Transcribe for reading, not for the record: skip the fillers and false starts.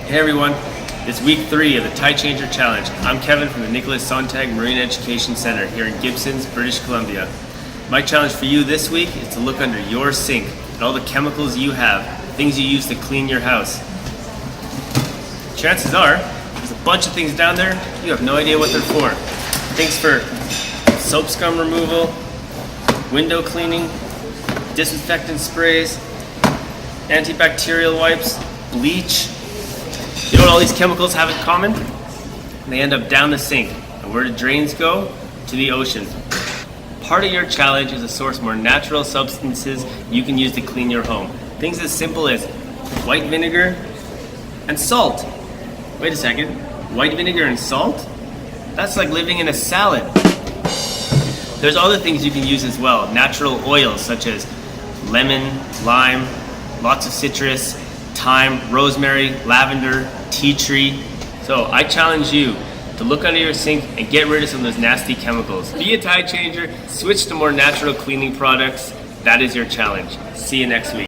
Hey everyone, it's week 3 of the Tide Changer Challenge. I'm Kevin from the Sonntag Marine Education Center here in Gibsons, British Columbia. My challenge for you this week is to look under your sink at all the chemicals you have, things you use to clean your house. Chances are, there's a bunch of things down there, you have no idea what they're for. Things for soap scum removal, window cleaning, disinfectant sprays, antibacterial wipes, bleach. You know what all these chemicals have in common? They end up down the sink. And where do drains go? To the ocean. Part of your challenge is to source more natural substances you can use to clean your home. Things as simple as white vinegar and salt. Wait a second, white vinegar and salt? That's like living in a salad. There's other things you can use as well. Natural oils such as lemon, lime, lots of citrus, thyme, rosemary, lavender, tea tree. So I challenge you to look under your sink and get rid of some of those nasty chemicals. Be a tide changer, switch to more natural cleaning products. That is your challenge. See you next week.